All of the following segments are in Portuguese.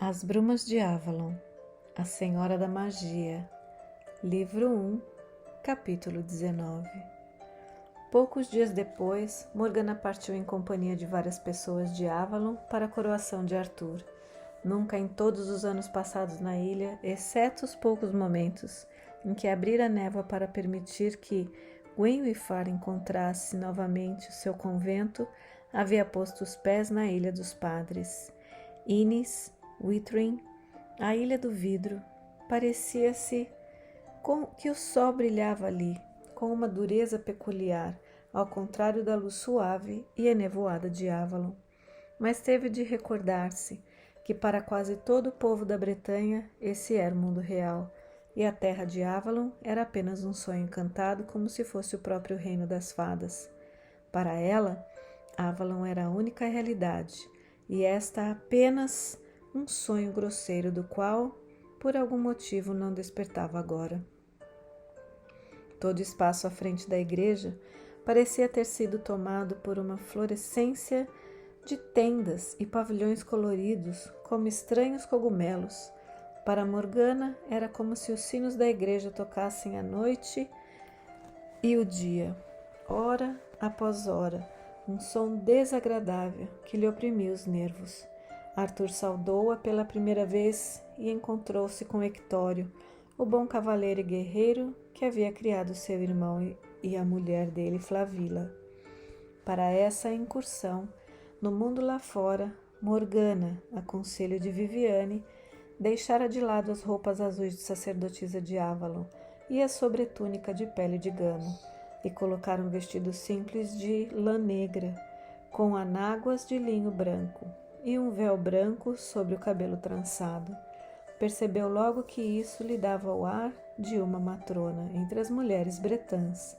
As Brumas de Avalon, A Senhora da Magia, Livro 1, Capítulo 19. Poucos dias depois, Morgana partiu em companhia de várias pessoas de Avalon para a coroação de Arthur. Nunca em todos os anos passados na ilha, exceto os poucos momentos em que abrira a névoa para permitir que Gwenwyfar encontrasse novamente o seu convento, havia posto os pés na Ilha dos Padres. Innis, Withering, a Ilha do Vidro, parecia-se que o sol brilhava ali, com uma dureza peculiar, ao contrário da luz suave e enevoada de Avalon. Mas teve de recordar-se que para quase todo o povo da Bretanha esse era o mundo real, e a terra de Avalon era apenas um sonho encantado, como se fosse o próprio reino das fadas. Para ela, Avalon era a única realidade, e esta apenas um sonho grosseiro do qual, por algum motivo, não despertava agora. Todo o espaço à frente da igreja parecia ter sido tomado por uma florescência de tendas e pavilhões coloridos como estranhos cogumelos. Para Morgana, era como se os sinos da igreja tocassem a noite e o dia, hora após hora, um som desagradável que lhe oprimia os nervos. Arthur saudou-a pela primeira vez e encontrou-se com Hectório, o bom cavaleiro e guerreiro que havia criado seu irmão e a mulher dele, Flavilla. Para essa incursão no mundo lá fora, Morgana, a conselho de Viviane, deixara de lado as roupas azuis de sacerdotisa de Avalon e a sobretúnica de pele de gamo, e colocara um vestido simples de lã negra, com anáguas de linho branco, e um véu branco sobre o cabelo trançado. Percebeu logo que isso lhe dava o ar de uma matrona entre as mulheres bretãs.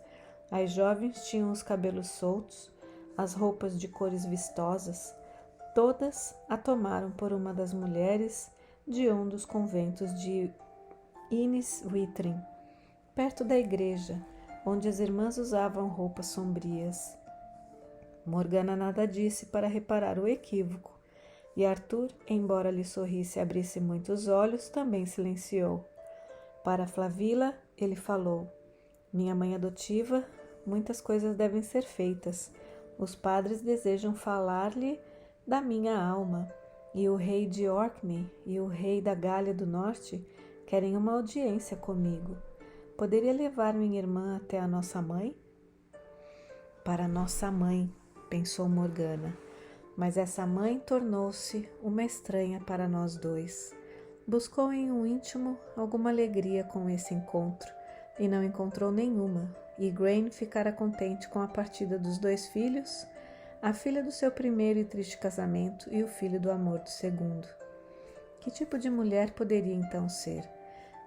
As jovens tinham os cabelos soltos, as roupas de cores vistosas. Todas a tomaram por uma das mulheres de um dos conventos de Innis Withering, perto da igreja, onde as irmãs usavam roupas sombrias. Morgana nada disse para reparar o equívoco, e Arthur, embora lhe sorrisse e abrisse muitos olhos, também silenciou. Para Flavilla, ele falou: "Minha mãe adotiva, muitas coisas devem ser feitas. Os padres desejam falar-lhe da minha alma, e o rei de Orkney e o rei da Gália do Norte querem uma audiência comigo. Poderia levar minha irmã até a nossa mãe?" Para nossa mãe, pensou Morgana, mas essa mãe tornou-se uma estranha para nós dois. Buscou em um íntimo alguma alegria com esse encontro, e não encontrou nenhuma. Igraine ficara contente com a partida dos dois filhos, a filha do seu primeiro e triste casamento e o filho do amor do segundo. Que tipo de mulher poderia então ser?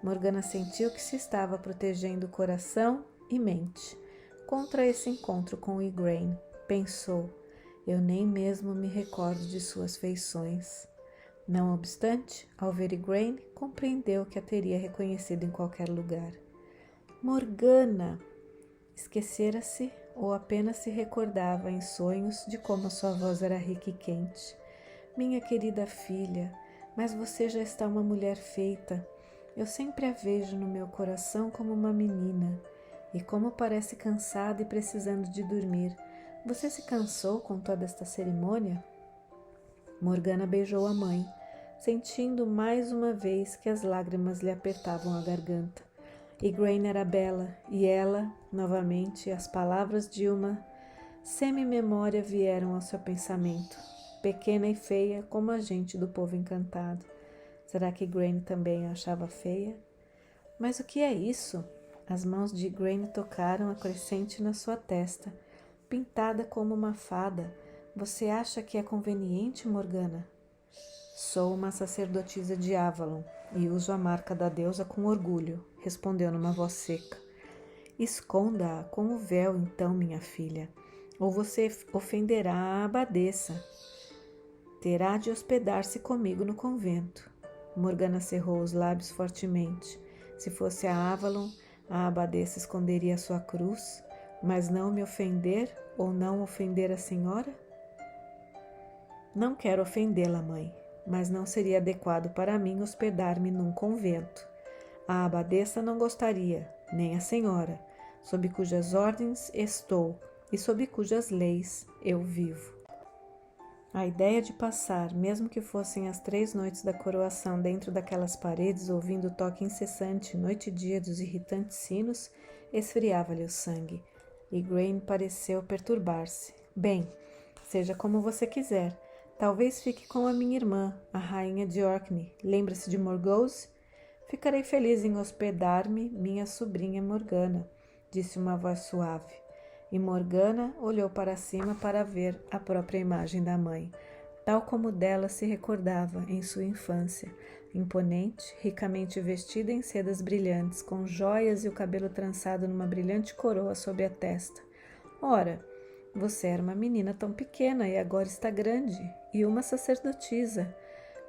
Morgana sentiu que se estava protegendo coração e mente contra esse encontro com Igraine. Pensou: eu nem mesmo me recordo de suas feições. Não obstante, ao ver Igraine, compreendeu que a teria reconhecido em qualquer lugar. Morgana! Esquecera-se ou apenas se recordava em sonhos de como sua voz era rica e quente. Minha querida filha, mas você já está uma mulher feita. Eu sempre a vejo no meu coração como uma menina. E como parece cansada e precisando de dormir. Você se cansou com toda esta cerimônia? Morgana beijou a mãe, sentindo mais uma vez que as lágrimas lhe apertavam a garganta. Igraine era bela, e ela, novamente, as palavras de uma semi-memória vieram ao seu pensamento. Pequena e feia como a gente do povo encantado. Será que Igraine também a achava feia? Mas o que é isso? As mãos de Igraine tocaram a crescente na sua testa, pintada como uma fada. Você acha que é conveniente, Morgana? Sou uma sacerdotisa de Avalon e uso a marca da deusa com orgulho, respondeu numa voz seca. Esconda-a com o véu, então, minha filha, ou você ofenderá a abadesa. Terá de hospedar-se comigo no convento. Morgana cerrou os lábios fortemente. Se fosse a Avalon, a abadesa esconderia a sua cruz, mas não me ofender ou não ofender a senhora? Não quero ofendê-la, mãe. mas não seria adequado para mim hospedar-me num convento. A abadesa não gostaria, nem a senhora, sob cujas ordens estou e sob cujas leis eu vivo. A ideia de passar, mesmo que fossem as 3 noites da coroação dentro daquelas paredes, ouvindo o toque incessante, noite e dia, dos irritantes sinos, esfriava-lhe o sangue. Igraine pareceu perturbar-se. Bem, seja como você quiser. Talvez fique com a minha irmã, a rainha de Orkney. Lembra-se de Morgause? Ficarei feliz em hospedar-me minha sobrinha Morgana, disse uma voz suave. E Morgana olhou para cima para ver a própria imagem da mãe, tal como dela se recordava em sua infância, imponente, ricamente vestida em sedas brilhantes, com joias e o cabelo trançado numa brilhante coroa sob a testa. Ora, você era uma menina tão pequena e agora está grande, e uma sacerdotisa.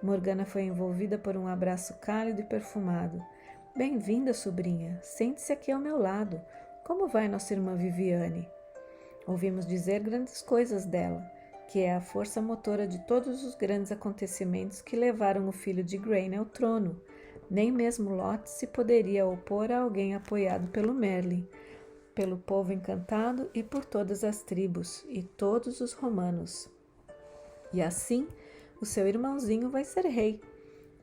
Morgana foi envolvida por um abraço cálido e perfumado. Bem-vinda, sobrinha. Sente-se aqui ao meu lado. Como vai nossa irmã Viviane? Ouvimos dizer grandes coisas dela, que é a força motora de todos os grandes acontecimentos que levaram o filho de Igraine ao trono. Nem mesmo Lot se poderia opor a alguém apoiado pelo Merlin, pelo povo encantado e por todas as tribos e todos os romanos. E assim, o seu irmãozinho vai ser rei.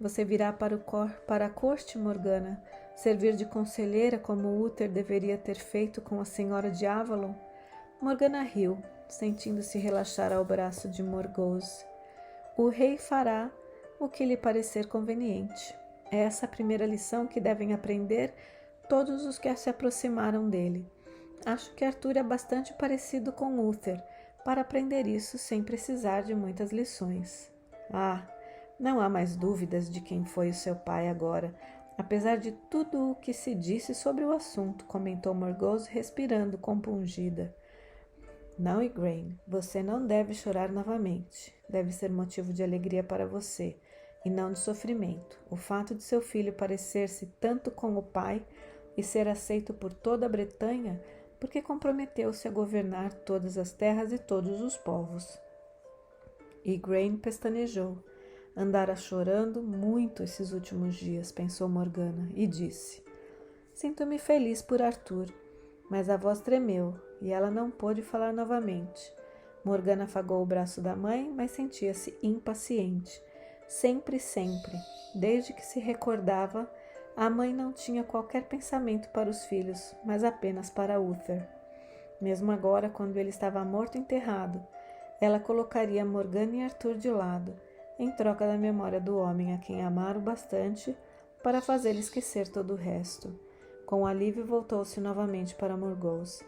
Você virá para a corte, Morgana, servir de conselheira como Uther deveria ter feito com a senhora de Avalon? Morgana riu, sentindo-se relaxar ao braço de Morgause. O rei fará o que lhe parecer conveniente. É essa a primeira lição que devem aprender todos os que se aproximaram dele. Acho que Arthur é bastante parecido com Uther para aprender isso sem precisar de muitas lições. Ah, não há mais dúvidas de quem foi o seu pai agora, apesar de tudo o que se disse sobre o assunto, comentou Morgause, respirando compungida. Não, Igraine, você não deve chorar novamente. Deve ser motivo de alegria para você, e não de sofrimento. O fato de seu filho parecer-se tanto com o pai e ser aceito por toda a Bretanha, porque comprometeu-se a governar todas as terras e todos os povos. Igraine pestanejou. Andara chorando muito esses últimos dias, pensou Morgana, e disse: Sinto-me feliz por Arthur. Mas a voz tremeu, e ela não pôde falar novamente. Morgana afagou o braço da mãe, mas sentia-se impaciente. Sempre, desde que se recordava, a mãe não tinha qualquer pensamento para os filhos, mas apenas para Uther. Mesmo agora, quando ele estava morto e enterrado, ela colocaria Morgana e Arthur de lado, em troca da memória do homem a quem amara o bastante para fazê-lo esquecer todo o resto. Com alívio, voltou-se novamente para Morgause.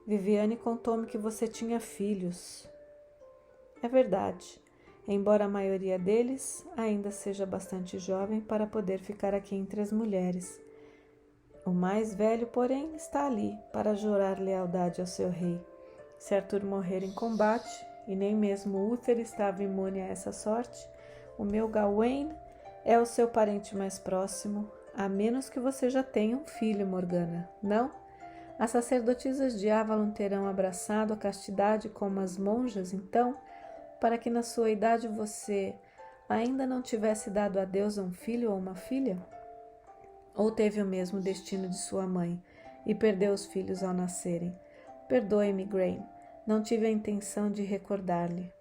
Viviane contou-me que você tinha filhos. É verdade, embora a maioria deles ainda seja bastante jovem para poder ficar aqui entre as mulheres. O mais velho, porém, está ali para jurar lealdade ao seu rei. Se Arthur morrer em combate, e nem mesmo Uther estava imune a essa sorte, o meu Gawain é o seu parente mais próximo, a menos que você já tenha um filho, Morgana, não? As sacerdotisas de Avalon terão abraçado a castidade como as monjas, então, para que na sua idade você ainda não tivesse dado a Deus um filho ou uma filha? Ou teve o mesmo destino de sua mãe e perdeu os filhos ao nascerem? Perdoe-me, Igraine, não tive a intenção de recordar-lhe.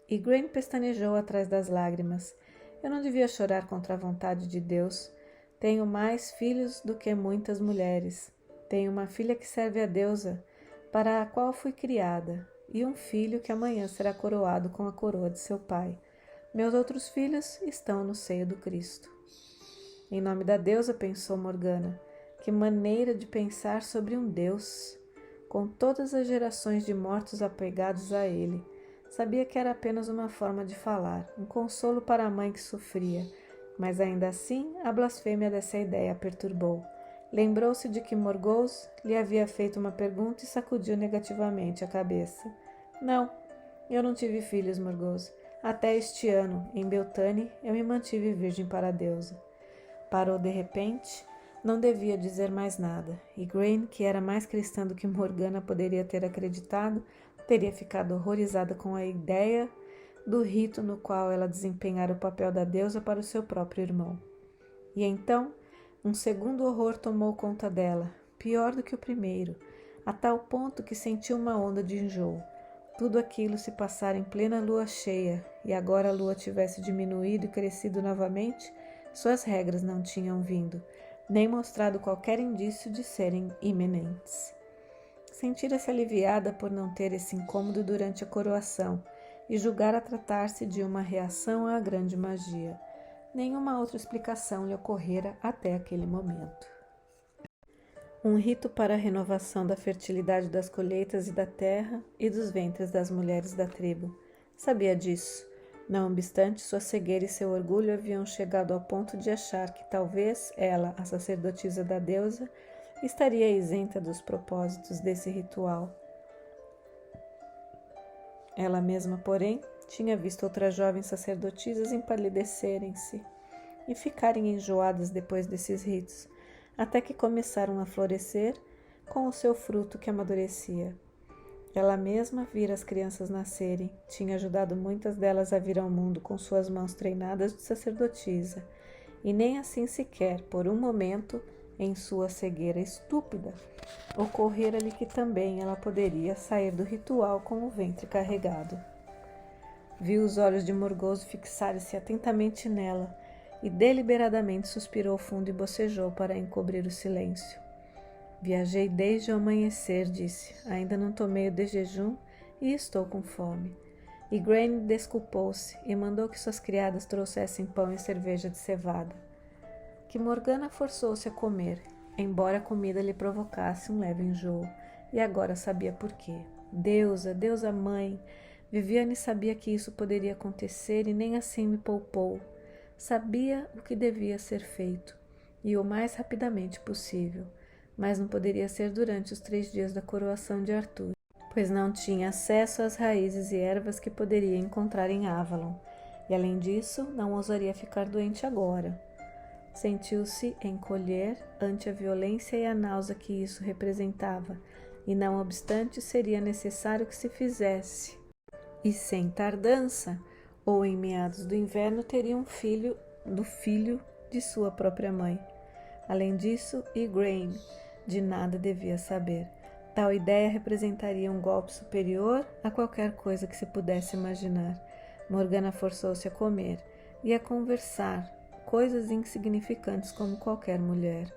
Igraine pestanejou atrás das lágrimas. Eu não devia chorar contra a vontade de Deus. Tenho mais filhos do que muitas mulheres. Tenho uma filha que serve a deusa, para a qual fui criada, e um filho que amanhã será coroado com a coroa de seu pai. Meus outros filhos estão no seio do Cristo. Em nome da deusa, pensou Morgana, que maneira de pensar sobre um Deus, com todas as gerações de mortos apegados a ele. Sabia que era apenas uma forma de falar, um consolo para a mãe que sofria, mas ainda assim a blasfêmia dessa ideia a perturbou. Lembrou-se de que Morgause lhe havia feito uma pergunta e sacudiu negativamente a cabeça. Não, eu não tive filhos, Morgause. Até este ano, em Beltane, eu me mantive virgem para a deusa. Parou de repente. Não devia dizer mais nada. Igraine, que era mais cristã do que Morgana poderia ter acreditado, teria ficado horrorizada com a ideia do rito no qual ela desempenhara o papel da deusa para o seu próprio irmão. E então, um segundo horror tomou conta dela, pior do que o primeiro, a tal ponto que sentiu uma onda de enjoo. Tudo aquilo se passara em plena lua cheia, e agora a lua tivesse diminuído e crescido novamente, suas regras não tinham vindo, nem mostrado qualquer indício de serem iminentes. Sentira-se aliviada por não ter esse incômodo durante a coroação e julgara tratar-se de uma reação à grande magia. Nenhuma outra explicação lhe ocorrera até aquele momento. Um rito para a renovação da fertilidade das colheitas e da terra e dos ventres das mulheres da tribo. Sabia disso. Não obstante, sua cegueira e seu orgulho haviam chegado ao ponto de achar que talvez ela, a sacerdotisa da deusa, estaria isenta dos propósitos desse ritual. Ela mesma, porém, tinha visto outras jovens sacerdotisas empalidecerem-se e ficarem enjoadas depois desses ritos, até que começaram a florescer com o seu fruto que amadurecia. Ela mesma vira as crianças nascerem, tinha ajudado muitas delas a vir ao mundo com suas mãos treinadas de sacerdotisa, e nem assim sequer, por um momento, em sua cegueira estúpida, ocorrera-lhe que também ela poderia sair do ritual com o ventre carregado. Viu os olhos de Morgoso fixarem-se atentamente nela e deliberadamente suspirou fundo e bocejou para encobrir o silêncio. Viajei desde o amanhecer, disse. Ainda não tomei o de jejum e estou com fome. E Igraine desculpou-se e mandou que suas criadas trouxessem pão e cerveja de cevada, que Morgana forçou-se a comer, embora a comida lhe provocasse um leve enjoo, e agora sabia por quê. Deusa mãe, Viviane sabia que isso poderia acontecer e nem assim me poupou. Sabia o que devia ser feito, e o mais rapidamente possível, mas não poderia ser durante os 3 dias da coroação de Arthur, pois não tinha acesso às raízes e ervas que poderia encontrar em Avalon, e além disso, não ousaria ficar doente agora. Sentiu-se encolher ante a violência e a náusea que isso representava, e não obstante seria necessário que se fizesse. E sem tardança, ou em meados do inverno, teria um filho de sua própria mãe. Além disso, Igraine de nada devia saber. Tal ideia representaria um golpe superior a qualquer coisa que se pudesse imaginar. Morgana forçou-se a comer e a conversar, coisas insignificantes como qualquer mulher.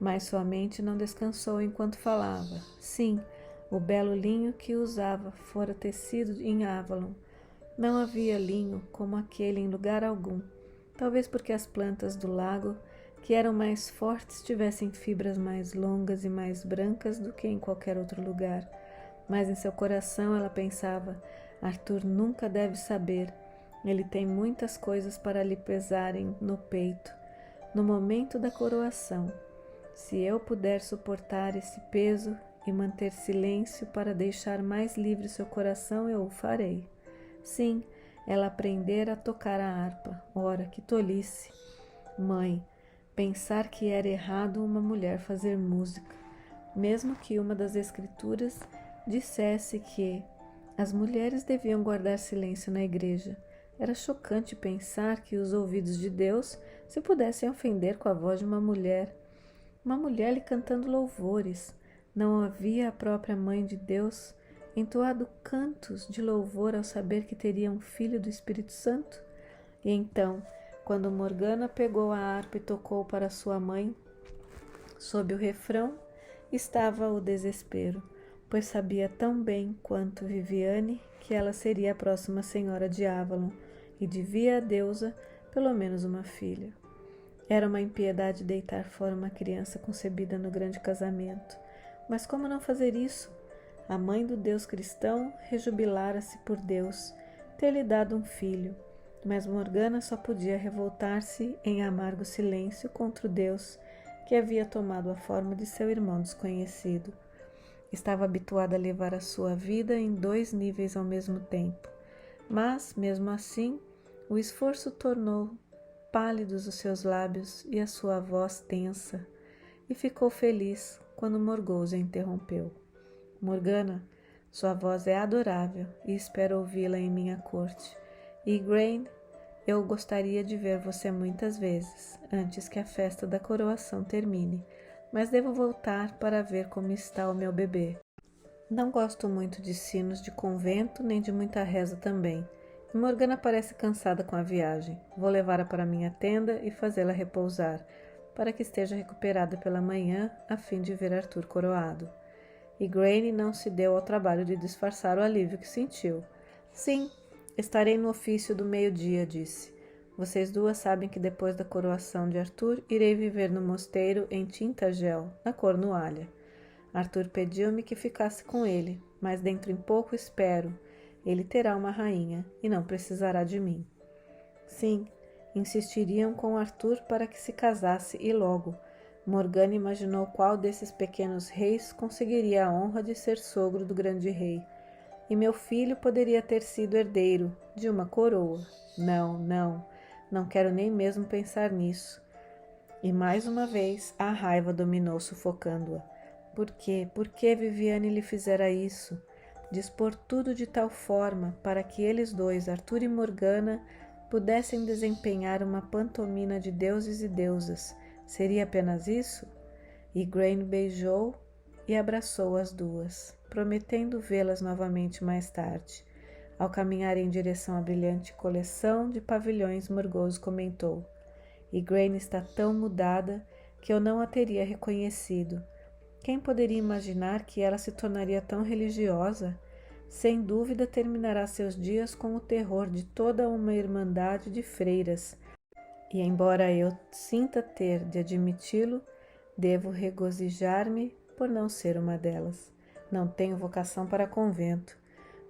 Mas sua mente não descansou enquanto falava. Sim, o belo linho que usava fora tecido em Avalon. Não havia linho como aquele em lugar algum, talvez porque as plantas do lago, que eram mais fortes, tivessem fibras mais longas e mais brancas do que em qualquer outro lugar. Mas em seu coração ela pensava: Arthur nunca deve saber. Ele tem muitas coisas para lhe pesarem no peito, no momento da coroação. Se eu puder suportar esse peso e manter silêncio para deixar mais livre seu coração, eu o farei. Sim, ela aprendera a tocar a harpa. Ora, que tolice! Mãe, pensar que era errado uma mulher fazer música, mesmo que uma das escrituras dissesse que as mulheres deviam guardar silêncio na igreja. Era chocante pensar que os ouvidos de Deus se pudessem ofender com a voz de uma mulher lhe cantando louvores. Não havia a própria Mãe de Deus entoado cantos de louvor ao saber que teria um filho do Espírito Santo? E então, quando Morgana pegou a harpa e tocou para sua mãe, sob o refrão, estava o desespero, pois sabia tão bem quanto Viviane que ela seria a próxima senhora de Avalon e devia à deusa pelo menos uma filha. Era uma impiedade deitar fora uma criança concebida no grande casamento. Mas como não fazer isso? A mãe do Deus cristão rejubilara-se por Deus ter-lhe dado um filho, mas Morgana só podia revoltar-se em amargo silêncio contra o Deus que havia tomado a forma de seu irmão desconhecido. Estava habituada a levar a sua vida em 2 níveis ao mesmo tempo, mas, mesmo assim, o esforço tornou pálidos os seus lábios e a sua voz tensa, e ficou feliz quando Morgause a interrompeu. Morgana, sua voz é adorável e espero ouvi-la em minha corte. Igraine, eu gostaria de ver você muitas vezes, antes que a festa da coroação termine, mas devo voltar para ver como está o meu bebê. Não gosto muito de sinos de convento, nem de muita reza também. E Morgana parece cansada com a viagem. Vou levá-la para minha tenda e fazê-la repousar, para que esteja recuperada pela manhã, a fim de ver Arthur coroado. Igraine não se deu ao trabalho de disfarçar o alívio que sentiu. Sim, estarei no ofício do meio-dia, disse. Vocês duas sabem que depois da coroação de Arthur, irei viver no mosteiro em Tintagel, na Cornualha. Arthur pediu-me que ficasse com ele, mas dentro em pouco espero. Ele terá uma rainha e não precisará de mim. Sim, insistiriam com Arthur para que se casasse e logo. Morgana imaginou qual desses pequenos reis conseguiria a honra de ser sogro do grande rei. E meu filho poderia ter sido herdeiro de uma coroa. Não, não, não quero nem mesmo pensar nisso. E mais uma vez a raiva dominou, sufocando-a. Por quê? Por que Viviane lhe fizera isso? Dispor tudo de tal forma para que eles dois, Arthur e Morgana, pudessem desempenhar uma pantomima de deuses e deusas. Seria apenas isso? Igraine beijou e abraçou as duas, prometendo vê-las novamente mais tarde. Ao caminhar em direção à brilhante coleção de pavilhões, Morgause comentou: Igraine está tão mudada que eu não a teria reconhecido. Quem poderia imaginar que ela se tornaria tão religiosa? Sem dúvida terminará seus dias com o terror de toda uma irmandade de freiras. E embora eu sinta ter de admiti-lo, devo regozijar-me por não ser uma delas. Não tenho vocação para convento.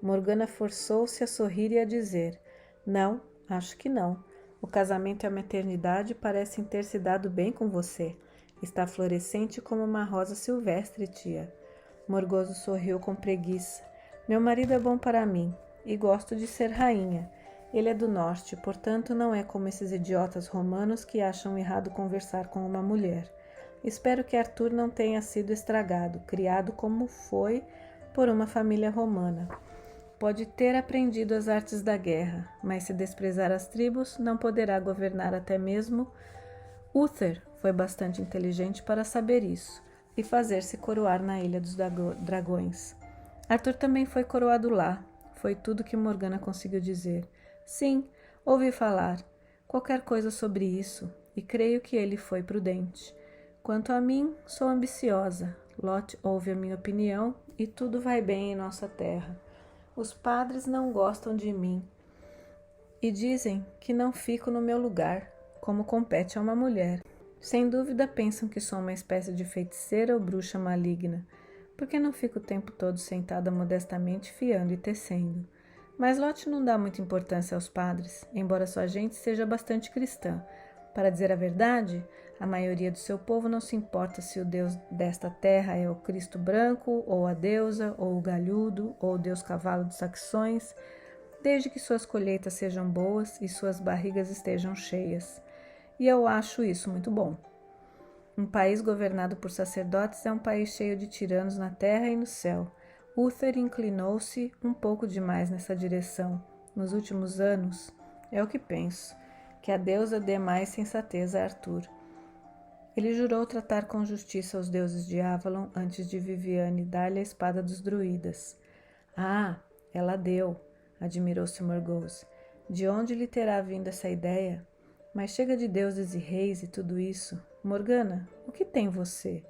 Morgana forçou-se a sorrir e a dizer: Não, acho que não. O casamento e a maternidade parecem ter se dado bem com você. Está florescente como uma rosa silvestre, tia. Morgause sorriu com preguiça. Meu marido é bom para mim e gosto de ser rainha. Ele é do norte, portanto não é como esses idiotas romanos que acham errado conversar com uma mulher. Espero que Arthur não tenha sido estragado, criado como foi por uma família romana. Pode ter aprendido as artes da guerra, mas se desprezar as tribos, não poderá governar até mesmo. Uther foi bastante inteligente para saber isso e fazer-se coroar na Ilha dos Dragões. Arthur também foi coroado lá, foi tudo que Morgana conseguiu dizer. Sim, ouvi falar qualquer coisa sobre isso e creio que ele foi prudente. Quanto a mim, sou ambiciosa. Lot ouve a minha opinião e tudo vai bem em nossa terra. Os padres não gostam de mim e dizem que não fico no meu lugar, como compete a uma mulher. Sem dúvida pensam que sou uma espécie de feiticeira ou bruxa maligna, porque não fico o tempo todo sentada modestamente fiando e tecendo. Mas Lot não dá muita importância aos padres, embora sua gente seja bastante cristã. Para dizer a verdade, a maioria do seu povo não se importa se o Deus desta terra é o Cristo branco, ou a deusa, ou o galhudo, ou o Deus cavalo dos saxões, desde que suas colheitas sejam boas e suas barrigas estejam cheias. E eu acho isso muito bom. Um país governado por sacerdotes é um país cheio de tiranos na terra e no céu. Uther inclinou-se um pouco demais nessa direção. Nos últimos anos, é o que penso, que a deusa dê mais sensatez a Arthur. Ele jurou tratar com justiça os deuses de Avalon antes de Viviane dar-lhe a espada dos druidas. Ah, ela deu, admirou-se Morgause. De onde lhe terá vindo essa ideia? Mas chega de deuses e reis e tudo isso. Morgana, o que tem você?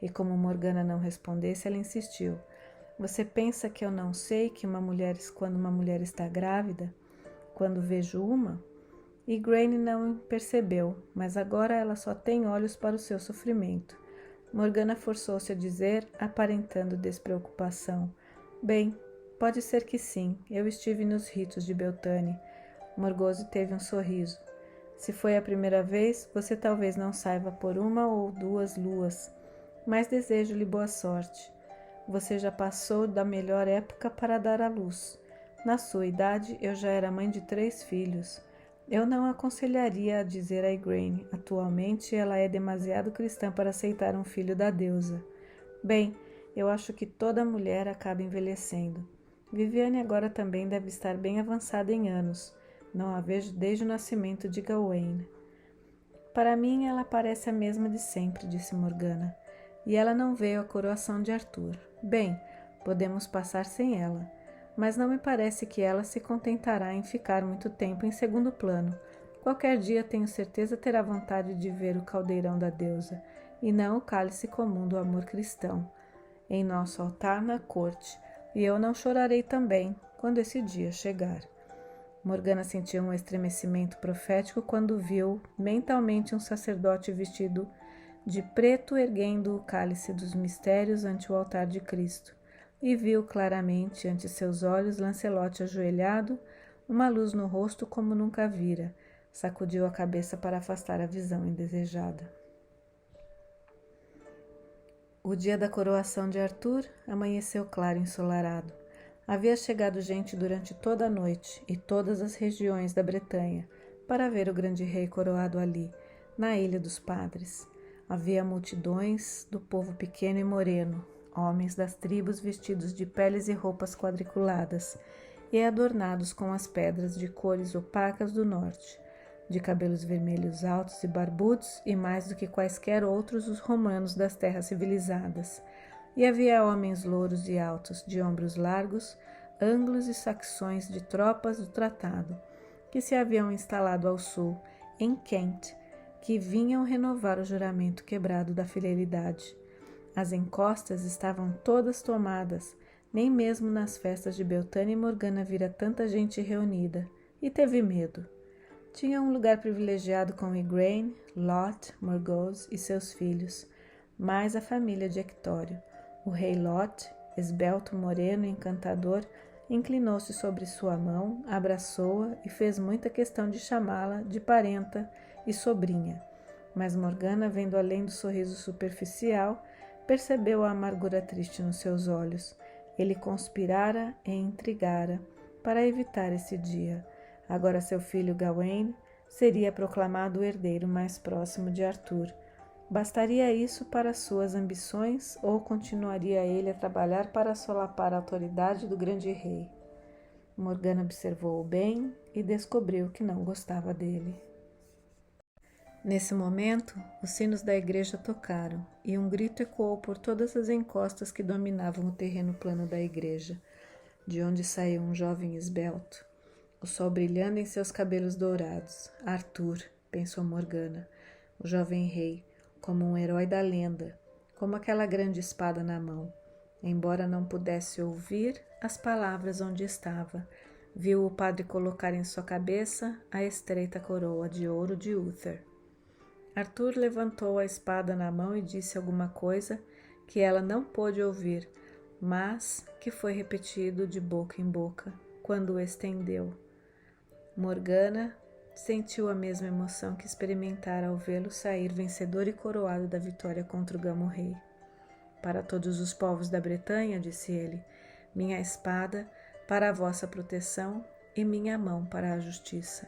E como Morgana não respondesse, ela insistiu. Você pensa que eu não sei que quando uma mulher está grávida? Quando vejo uma? Igraine não percebeu, mas agora ela só tem olhos para o seu sofrimento. Morgana forçou-se a dizer, aparentando despreocupação. Bem, pode ser que sim, eu estive nos ritos de Beltane. Morgause teve um sorriso. Se foi a primeira vez, você talvez não saiba por uma ou duas luas, mas desejo-lhe boa sorte. Você já passou da melhor época para dar à luz. Na sua idade, eu já era mãe de 3 filhos. Eu não aconselharia a dizer a Igraine. Atualmente, ela é demasiado cristã para aceitar um filho da deusa. Bem, eu acho que toda mulher acaba envelhecendo. Viviane agora também deve estar bem avançada em anos. Não a vejo desde o nascimento de Gawain. Para mim, ela parece a mesma de sempre, disse Morgana. E ela não veio à coroação de Arthur. Bem, podemos passar sem ela, mas não me parece que ela se contentará em ficar muito tempo em segundo plano. Qualquer dia tenho certeza terá vontade de ver o caldeirão da deusa, e não o cálice comum do amor cristão, em nosso altar na corte, e eu não chorarei também, quando esse dia chegar. Morgana sentiu um estremecimento profético quando viu mentalmente um sacerdote vestido de preto erguendo o cálice dos mistérios ante o altar de Cristo, e viu claramente ante seus olhos Lancelote ajoelhado, uma luz no rosto como nunca vira. Sacudiu a cabeça para afastar a visão indesejada. O dia da coroação de Arthur amanheceu claro e ensolarado. Havia chegado gente durante toda a noite e todas as regiões da Bretanha para ver o grande rei coroado ali, na Ilha dos Padres. Havia multidões do povo pequeno e moreno, homens das tribos vestidos de peles e roupas quadriculadas e adornados com as pedras de cores opacas do norte, de cabelos vermelhos altos e barbudos e mais do que quaisquer outros os romanos das terras civilizadas. E havia homens louros e altos, de ombros largos, anglos e saxões de tropas do tratado, que se haviam instalado ao sul, em Kent, que vinham renovar o juramento quebrado da fidelidade. As encostas estavam todas tomadas, nem mesmo nas festas de Beltane e Morgana vira tanta gente reunida, e teve medo. Tinha um lugar privilegiado com Igraine, Lot, Morgause e seus filhos, mais a família de Hectório. O rei Lot, esbelto, moreno e encantador, inclinou-se sobre sua mão, abraçou-a e fez muita questão de chamá-la de parenta e sobrinha. Mas Morgana, vendo além do sorriso superficial, percebeu a amargura triste nos seus olhos. Ele conspirara e intrigara para evitar esse dia. Agora seu filho Gawain seria proclamado o herdeiro mais próximo de Arthur. Bastaria isso para suas ambições ou continuaria ele a trabalhar para solapar a autoridade do grande rei? Morgana observou-o bem e descobriu que não gostava dele. Nesse momento, os sinos da igreja tocaram e um grito ecoou por todas as encostas que dominavam o terreno plano da igreja, de onde saiu um jovem esbelto, o sol brilhando em seus cabelos dourados. Arthur, pensou Morgana, o jovem rei, como um herói da lenda, como aquela grande espada na mão. Embora não pudesse ouvir as palavras onde estava, viu o padre colocar em sua cabeça a estreita coroa de ouro de Uther. Arthur levantou a espada na mão e disse alguma coisa que ela não pôde ouvir, mas que foi repetido de boca em boca quando o estendeu. Morgana sentiu a mesma emoção que experimentara ao vê-lo sair vencedor e coroado da vitória contra o Gamo-rei. Para todos os povos da Bretanha, disse ele, minha espada para a vossa proteção e minha mão para a justiça.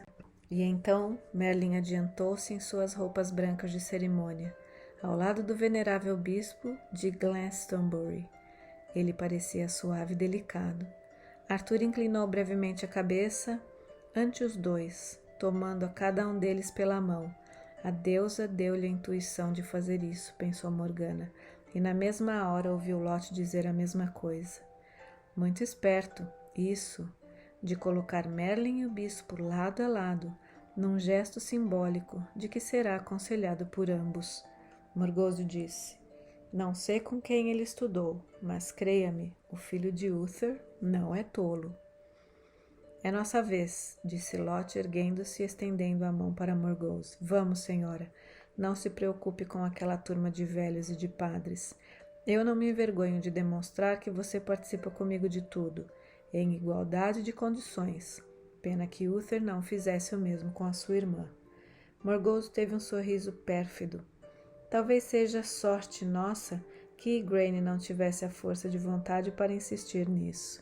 E então Merlin adiantou-se em suas roupas brancas de cerimônia, ao lado do venerável bispo de Glastonbury. Ele parecia suave e delicado. Arthur inclinou brevemente a cabeça ante os dois, tomando a cada um deles pela mão. A deusa deu-lhe a intuição de fazer isso, pensou Morgana, e na mesma hora ouviu Lot dizer a mesma coisa. Muito esperto, isso, de colocar Merlin e o bispo lado a lado, num gesto simbólico de que será aconselhado por ambos. Morgause disse, não sei com quem ele estudou, mas creia-me, o filho de Uther não é tolo. É nossa vez, disse Lot, erguendo-se e estendendo a mão para Morgause. Vamos, senhora, não se preocupe com aquela turma de velhos e de padres. Eu não me envergonho de demonstrar que você participa comigo de tudo, em igualdade de condições. Pena que Uther não fizesse o mesmo com a sua irmã. Morgause teve um sorriso pérfido. Talvez seja sorte nossa que Igraine não tivesse a força de vontade para insistir nisso.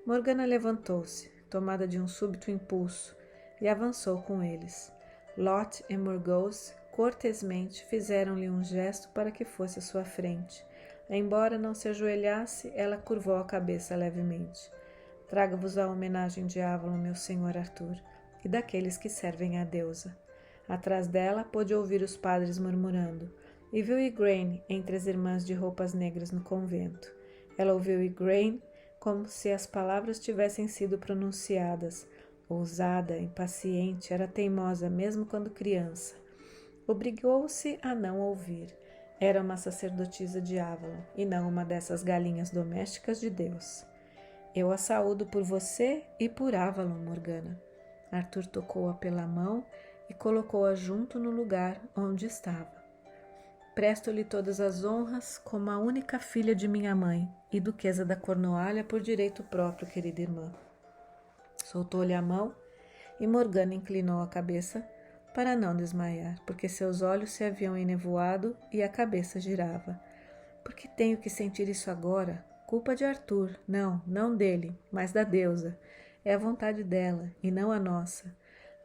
Morgana levantou-se, tomada de um súbito impulso, e avançou com eles. Lot e Morgause, cortesmente, fizeram-lhe um gesto para que fosse à sua frente. Embora não se ajoelhasse, ela curvou a cabeça levemente. Traga-vos a homenagem de Avalon, meu senhor Arthur. e daqueles que servem à deusa. Atrás dela pôde ouvir os padres murmurando, e viu Igraine entre as irmãs de roupas negras no convento. Ela ouviu Igraine como se as palavras tivessem sido pronunciadas. Ousada, impaciente, era teimosa mesmo quando criança. Obrigou-se a não ouvir. Era uma sacerdotisa de Avalon, e não uma dessas galinhas domésticas de Deus. Eu a saúdo por você e por Avalon, Morgana. Arthur tocou-a pela mão e colocou-a junto no lugar onde estava. Presto-lhe todas as honras como a única filha de minha mãe e duquesa da Cornualha por direito próprio, querida irmã. Soltou-lhe a mão e Morgana inclinou a cabeça para não desmaiar, porque seus olhos se haviam enevoado e a cabeça girava. Por que tenho que sentir isso agora? Culpa de Arthur. Não dele, mas da deusa. É a vontade dela, e não a nossa.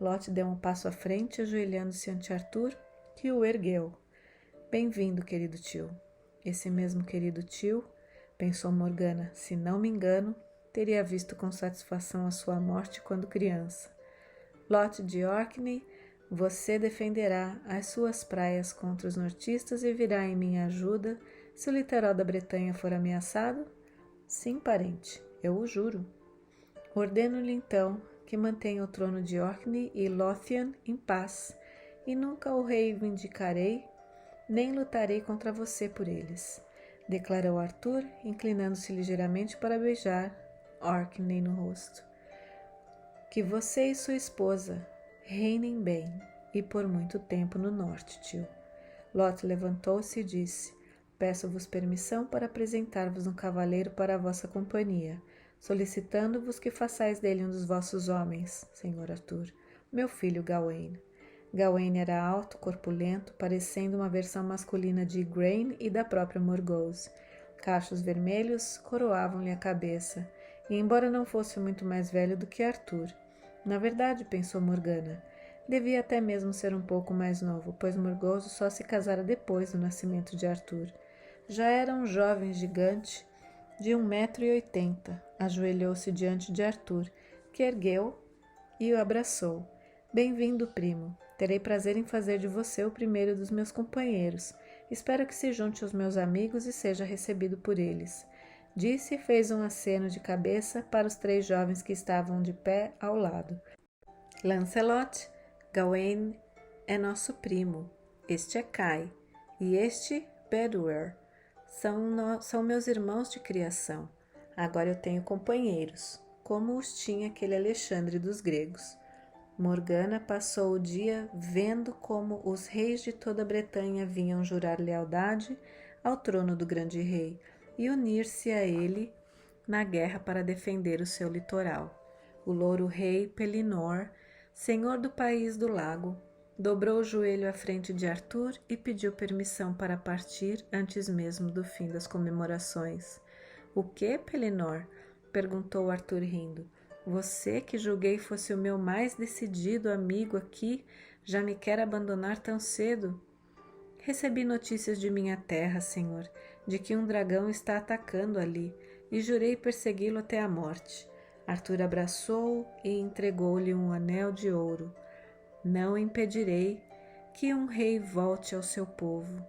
Lot deu um passo à frente, ajoelhando-se ante Arthur, que o ergueu. Bem-vindo, querido tio. Esse mesmo querido tio, pensou Morgana, se não me engano, teria visto com satisfação a sua morte quando criança. Lot de Orkney, você defenderá as suas praias contra os nortistas e virá em minha ajuda se o litoral da Bretanha for ameaçado? Sim, parente, eu o juro. Ordeno-lhe então que mantenha o trono de Orkney e Lothian em paz, e nunca o reivindicarei, nem lutarei contra você por eles, declarou Arthur, inclinando-se ligeiramente para beijar Orkney no rosto. Que você e sua esposa reinem bem, e por muito tempo no norte, tio. Lot levantou-se e disse, peço-vos permissão para apresentar-vos um cavaleiro para a vossa companhia, solicitando-vos que façais dele um dos vossos homens, senhor Arthur, meu filho Gawain. Gawain era alto, corpulento, parecendo uma versão masculina de Igraine e da própria Morgause. Cachos vermelhos coroavam-lhe a cabeça, e embora não fosse muito mais velho do que Arthur, na verdade, pensou Morgana, devia até mesmo ser um pouco mais novo, pois Morgause só se casara depois do nascimento de Arthur. Já era um jovem gigante de 1,80 m. Ajoelhou-se diante de Arthur, que ergueu e o abraçou. Bem-vindo, primo. Terei prazer em fazer de você o primeiro dos meus companheiros. Espero que se junte aos meus amigos e seja recebido por eles. Disse e fez um aceno de cabeça para os 3 jovens que estavam de pé ao lado. Lancelot, Gawain é nosso primo. Este é Kai e este Bedwyr. São meus irmãos de criação. Agora eu tenho companheiros, como os tinha aquele Alexandre dos gregos. Morgana passou o dia vendo como os reis de toda a Bretanha vinham jurar lealdade ao trono do grande rei e unir-se a ele na guerra para defender o seu litoral. O louro rei Pellinor, senhor do país do lago, dobrou o joelho à frente de Arthur e pediu permissão para partir antes mesmo do fim das comemorações. O que, Pellinor? Perguntou Arthur rindo. Você, que julguei fosse o meu mais decidido amigo aqui, já me quer abandonar tão cedo? Recebi notícias de minha terra, senhor, de que um dragão está atacando ali, e jurei persegui-lo até a morte. Arthur abraçou-o e entregou-lhe um anel de ouro. Não impedirei que um rei volte ao seu povo,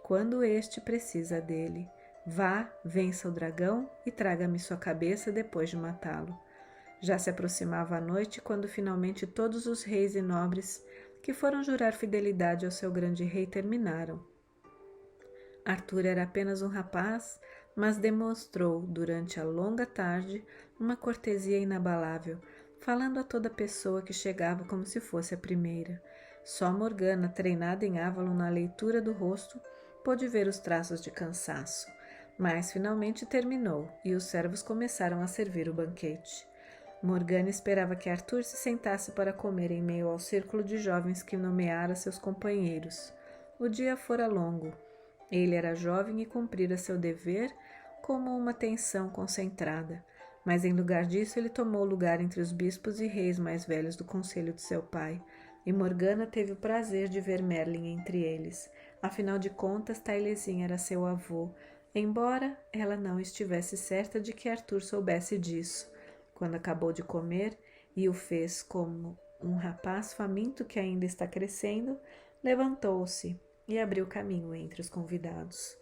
quando este precisa dele. Vá, vença o dragão e traga-me sua cabeça depois de matá-lo. Já se aproximava a noite quando finalmente todos os reis e nobres que foram jurar fidelidade ao seu grande rei terminaram. Arthur era apenas um rapaz, mas demonstrou durante a longa tarde uma cortesia inabalável, falando a toda pessoa que chegava como se fosse a primeira. Só Morgana, treinada em Avalon na leitura do rosto, pôde ver os traços de cansaço. Mas finalmente terminou e os servos começaram a servir o banquete. Morgana esperava que Arthur se sentasse para comer em meio ao círculo de jovens que nomeara seus companheiros. O dia fora longo. Ele era jovem e cumprira seu dever como uma tensão concentrada, mas em lugar disso ele tomou lugar entre os bispos e reis mais velhos do conselho de seu pai, e Morgana teve o prazer de ver Merlin entre eles. Afinal de contas, Tailesin era seu avô, embora ela não estivesse certa de que Arthur soubesse disso. Quando acabou de comer, e o fez como um rapaz faminto que ainda está crescendo, levantou-se e abriu caminho entre os convidados.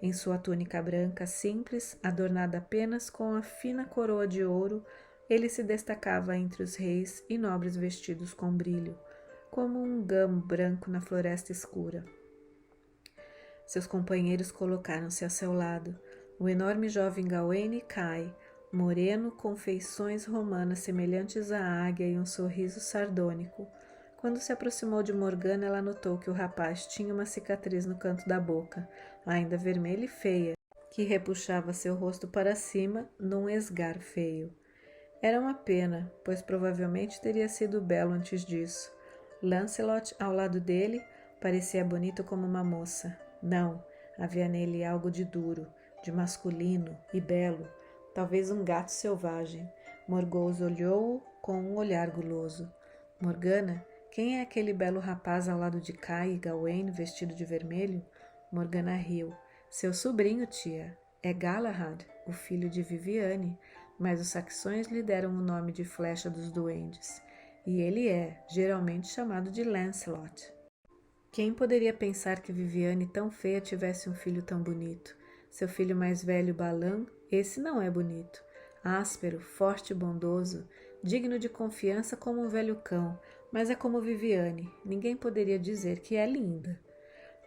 Em sua túnica branca simples, adornada apenas com a fina coroa de ouro, ele se destacava entre os reis e nobres vestidos com brilho, como um gamo branco na floresta escura. Seus companheiros colocaram-se a seu lado. O enorme jovem Gawaine cai, moreno, com feições romanas semelhantes à águia e um sorriso sardônico. Quando se aproximou de Morgana, ela notou que o rapaz tinha uma cicatriz no canto da boca, ainda vermelha e feia, que repuxava seu rosto para cima num esgar feio. Era uma pena, pois provavelmente teria sido belo antes disso. Lancelot, ao lado dele, parecia bonito como uma moça. Não, havia nele algo de duro, de masculino e belo, talvez um gato selvagem. Morgause olhou-o com um olhar guloso. Morgana, quem é aquele belo rapaz ao lado de Kai e Gawain vestido de vermelho? Morgana riu. Seu sobrinho, tia. É Galahad, o filho de Viviane, mas os saxões lhe deram o nome de Flecha dos Duendes, e ele é, geralmente, chamado de Lancelot. Quem poderia pensar que Viviane tão feia tivesse um filho tão bonito? Seu filho mais velho, Balan, esse não é bonito. Áspero, forte e bondoso, digno de confiança como um velho cão, mas é como Viviane, ninguém poderia dizer que é linda.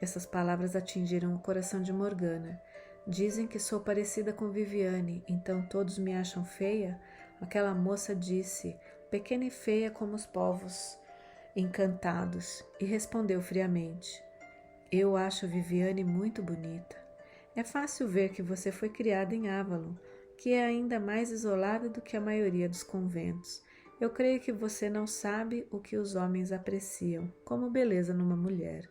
Essas palavras atingiram o coração de Morgana. Dizem que sou parecida com Viviane, então todos me acham feia? Aquela moça disse, pequena e feia como os povos encantados, e respondeu friamente, eu acho Viviane muito bonita. É fácil ver que você foi criada em Avalon, que é ainda mais isolada do que a maioria dos conventos. Eu creio que você não sabe o que os homens apreciam, como beleza numa mulher.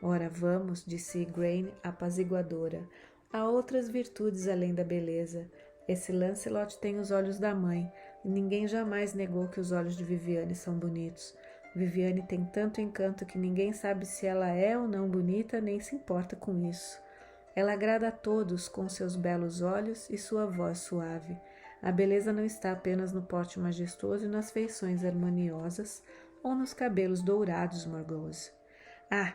Ora, vamos, disse Igraine, apaziguadora. Há outras virtudes além da beleza. Esse Lancelot tem os olhos da mãe, e ninguém jamais negou que os olhos de Viviane são bonitos. Viviane tem tanto encanto que ninguém sabe se ela é ou não bonita, nem se importa com isso. Ela agrada a todos com seus belos olhos e sua voz suave. A beleza não está apenas no porte majestoso e nas feições harmoniosas ou nos cabelos dourados, Morgause. Ah,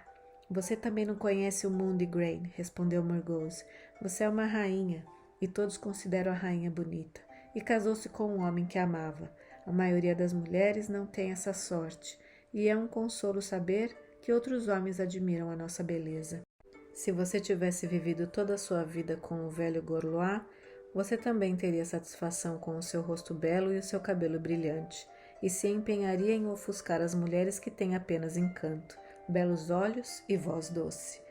você também não conhece o mundo, Igraine, respondeu Morgause. Você é uma rainha, e todos consideram a rainha bonita, e casou-se com um homem que amava. A maioria das mulheres não tem essa sorte, e é um consolo saber que outros homens admiram a nossa beleza. Se você tivesse vivido toda a sua vida com o velho Gorlois, você também teria satisfação com o seu rosto belo e o seu cabelo brilhante, e se empenharia em ofuscar as mulheres que têm apenas encanto, belos olhos e voz doce.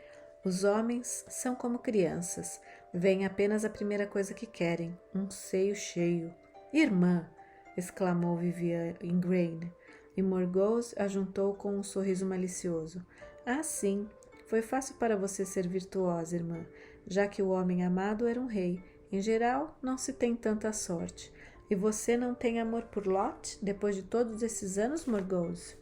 Os homens são como crianças, veem apenas a primeira coisa que querem, um seio cheio. Irmã! Exclamou Viviane Igraine, e Morgause ajuntou com um sorriso malicioso. Ah, sim, foi fácil para você ser virtuosa, irmã, já que o homem amado era um rei. Em geral, não se tem tanta sorte. E você não tem amor por Lot, depois de todos esses anos, Morgause?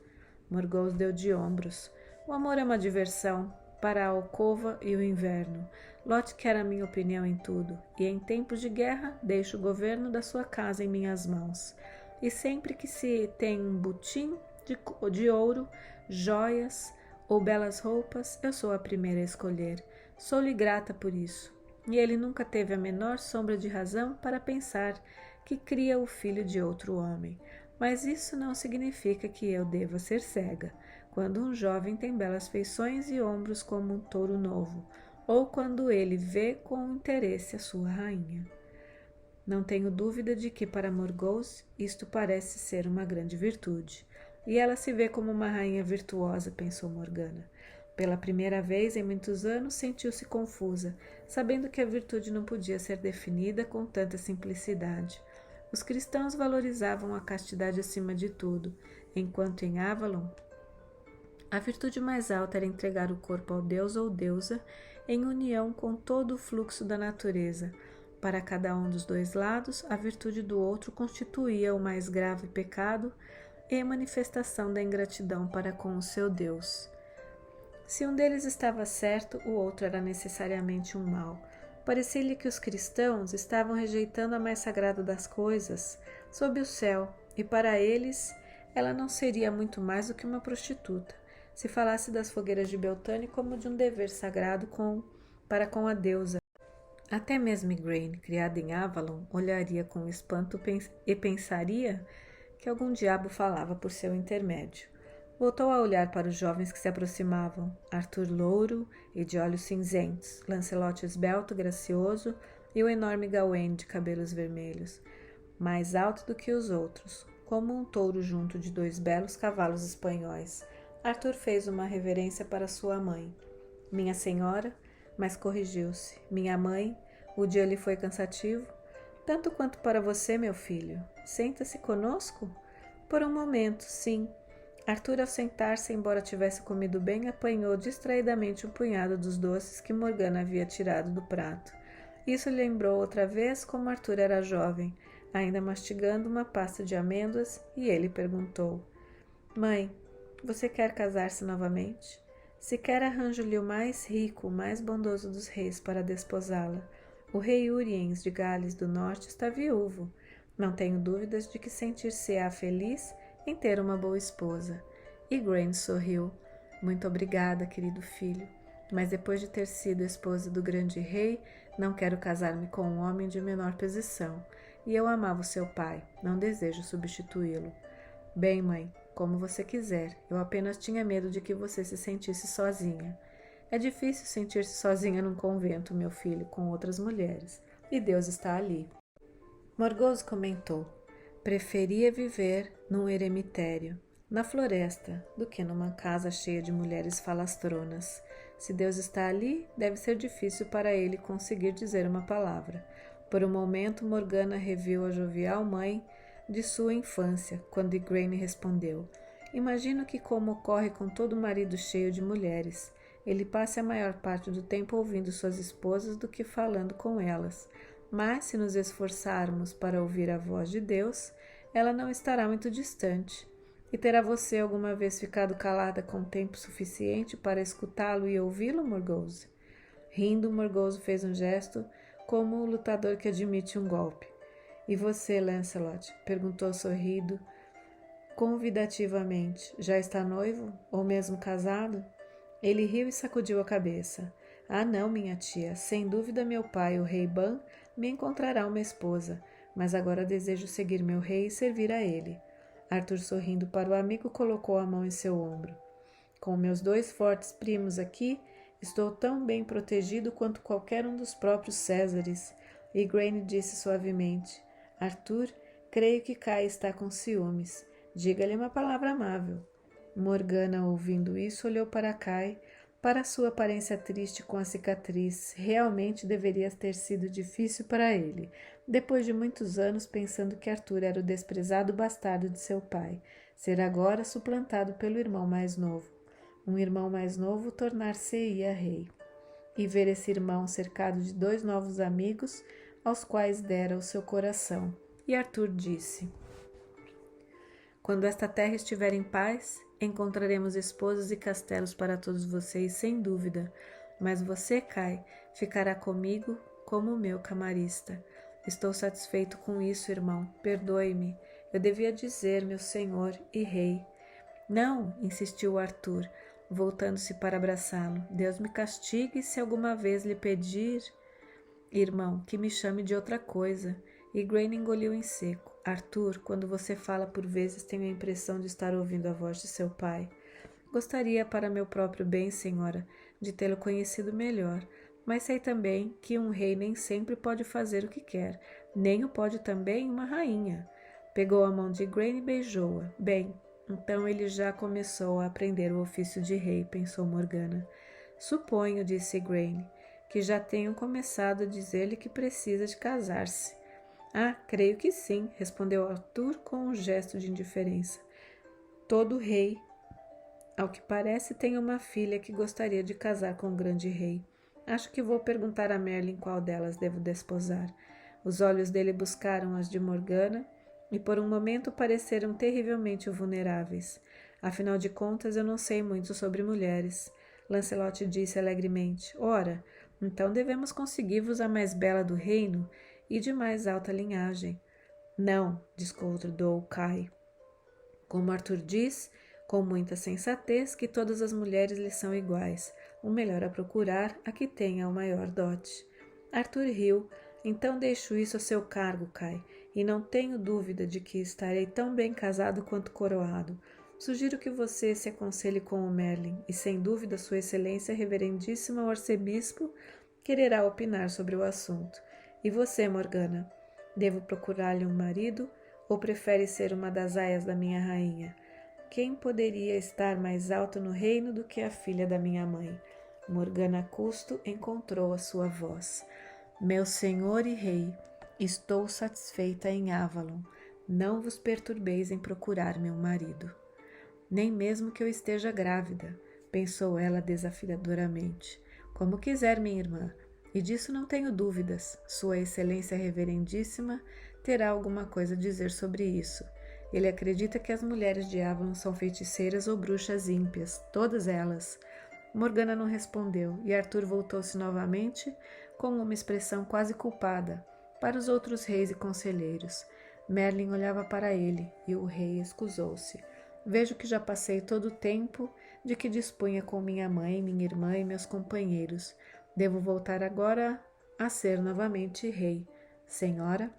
Morgause deu de ombros. O amor é uma diversão, para a alcova e o inverno. Lot quer a minha opinião em tudo, e em tempos de guerra deixo o governo da sua casa em minhas mãos. E sempre que se tem um butim de ouro, joias ou belas roupas, eu sou a primeira a escolher. Sou-lhe grata por isso. E ele nunca teve a menor sombra de razão para pensar que cria o filho de outro homem. Mas isso não significa que eu deva ser cega, quando um jovem tem belas feições e ombros como um touro novo, ou quando ele vê com interesse a sua rainha. Não tenho dúvida de que para Morgause isto parece ser uma grande virtude. E ela se vê como uma rainha virtuosa, pensou Morgana. Pela primeira vez em muitos anos sentiu-se confusa, sabendo que a virtude não podia ser definida com tanta simplicidade. Os cristãos valorizavam a castidade acima de tudo, enquanto em Avalon a virtude mais alta era entregar o corpo ao deus ou deusa em união com todo o fluxo da natureza. Para cada um dos dois lados, a virtude do outro constituía o mais grave pecado e a manifestação da ingratidão para com o seu Deus. Se um deles estava certo, o outro era necessariamente um mal. Parecia-lhe que os cristãos estavam rejeitando a mais sagrada das coisas, sob o céu, e para eles ela não seria muito mais do que uma prostituta, se falasse das fogueiras de Beltane como de um dever sagrado para com a deusa. Até mesmo Igraine, criada em Avalon, olharia com espanto e pensaria que algum diabo falava por seu intermédio. Voltou a olhar para os jovens que se aproximavam, Arthur louro e de olhos cinzentos, Lancelot esbelto, gracioso e o enorme Gawain de cabelos vermelhos, mais alto do que os outros, como um touro junto de 2 belos cavalos espanhóis. Arthur fez uma reverência para sua mãe. Minha senhora, mas corrigiu-se. Minha mãe, o dia lhe foi cansativo, tanto quanto para você, meu filho. Senta-se conosco? Por um momento, sim. Arthur, ao sentar-se, embora tivesse comido bem, apanhou distraidamente um punhado dos doces que Morgana havia tirado do prato. Isso lhe lembrou outra vez como Arthur era jovem, ainda mastigando uma pasta de amêndoas, e ele perguntou: Mãe, você quer casar-se novamente? Se quer, arranjo-lhe o mais rico, o mais bondoso dos reis para desposá-la. O rei Uriens de Gales do Norte está viúvo. Não tenho dúvidas de que sentir-se-á feliz em ter uma boa esposa. Igraine sorriu. Muito obrigada, querido filho. Mas depois de ter sido esposa do grande rei, não quero casar-me com um homem de menor posição. E eu amava o seu pai. Não desejo substituí-lo. Bem, mãe, como você quiser. Eu apenas tinha medo de que você se sentisse sozinha. É difícil sentir-se sozinha num convento, meu filho, com outras mulheres. E Deus está ali. Morgause comentou. Preferia viver num eremitério, na floresta, do que numa casa cheia de mulheres falastronas. Se Deus está ali, deve ser difícil para ele conseguir dizer uma palavra. Por um momento, Morgana reviu a jovial mãe de sua infância, quando Igraine respondeu: Imagino que, como ocorre com todo marido cheio de mulheres, ele passe a maior parte do tempo ouvindo suas esposas do que falando com elas. Mas, se nos esforçarmos para ouvir a voz de Deus, ela não estará muito distante. E terá você alguma vez ficado calada com tempo suficiente para escutá-lo e ouvi-lo, Morgause? Rindo, Morgause fez um gesto como o lutador que admite um golpe. E você, Lancelot? Perguntou sorrindo convidativamente. Já está noivo? Ou mesmo casado? Ele riu e sacudiu a cabeça. Ah, não, minha tia. Sem dúvida meu pai, o rei Ban, me encontrará uma esposa. Mas agora desejo seguir meu rei e servir a ele. Arthur, sorrindo para o amigo, colocou a mão em seu ombro. Com meus 2 fortes primos aqui, estou tão bem protegido quanto qualquer um dos próprios Césares. Igraine disse suavemente. Arthur, creio que Kai está com ciúmes. Diga-lhe uma palavra amável. Morgana, ouvindo isso, olhou para Kai, para sua aparência triste com a cicatriz. Realmente deveria ter sido difícil para ele, depois de muitos anos pensando que Arthur era o desprezado bastardo de seu pai, ser agora suplantado pelo irmão mais novo. Um irmão mais novo tornar-se-ia rei. E ver esse irmão cercado de 2 novos amigos, aos quais dera o seu coração. E Arthur disse: Quando esta terra estiver em paz, encontraremos esposas e castelos para todos vocês, sem dúvida. Mas você, Kai, ficará comigo como o meu camarista. Estou satisfeito com isso, irmão. Perdoe-me. Eu devia dizer, meu senhor e rei. Não, insistiu Arthur, voltando-se para abraçá-lo. Deus me castigue se alguma vez lhe pedir... Irmão, que me chame de outra coisa. Igraine engoliu em seco. Arthur, quando você fala por vezes, tenho a impressão de estar ouvindo a voz de seu pai. Gostaria, para meu próprio bem, senhora, de tê-lo conhecido melhor, mas sei também que um rei nem sempre pode fazer o que quer, nem o pode também uma rainha. Pegou a mão de Igraine e beijou-a. Bem, então ele já começou a aprender o ofício de rei, pensou Morgana. Suponho, disse Igraine, que já tenham começado a dizer-lhe que precisa de casar-se. Ah, creio que sim, respondeu Arthur com um gesto de indiferença. Todo rei, ao que parece, tem uma filha que gostaria de casar com o grande rei. Acho que vou perguntar a Merlin qual delas devo desposar. Os olhos dele buscaram as de Morgana e por um momento pareceram terrivelmente vulneráveis. Afinal de contas, eu não sei muito sobre mulheres. Lancelot disse alegremente. Ora, então devemos conseguir-vos a mais bela do reino e de mais alta linhagem. Não, discordou Kai. Como Arthur diz, com muita sensatez, que todas as mulheres lhe são iguais, o melhor a procurar a que tenha o maior dote. Arthur riu. Então deixo isso a seu cargo, Kai, e não tenho dúvida de que estarei tão bem casado quanto coroado. Sugiro que você se aconselhe com o Merlin, e sem dúvida sua excelência reverendíssima o arcebispo quererá opinar sobre o assunto. E você, Morgana? Devo procurar-lhe um marido, ou prefere ser uma das aias da minha rainha? Quem poderia estar mais alto no reino do que a filha da minha mãe? Morgana Custo encontrou a sua voz. Meu senhor e rei, estou satisfeita em Avalon. Não vos perturbeis em procurar meu marido. Nem mesmo que eu esteja grávida, pensou ela desafiadoramente. Como quiser, minha irmã, e disso não tenho dúvidas. Sua excelência reverendíssima terá alguma coisa a dizer sobre isso. Ele acredita que as mulheres de Avalon são feiticeiras ou bruxas ímpias, todas elas. Morgana não respondeu, e Arthur voltou-se novamente, com uma expressão quase culpada, para os outros reis e conselheiros. Merlin olhava para ele, e o rei excusou-se. Vejo que já passei todo o tempo de que dispunha com minha mãe, minha irmã e meus companheiros. Devo voltar agora a ser novamente rei. Senhora?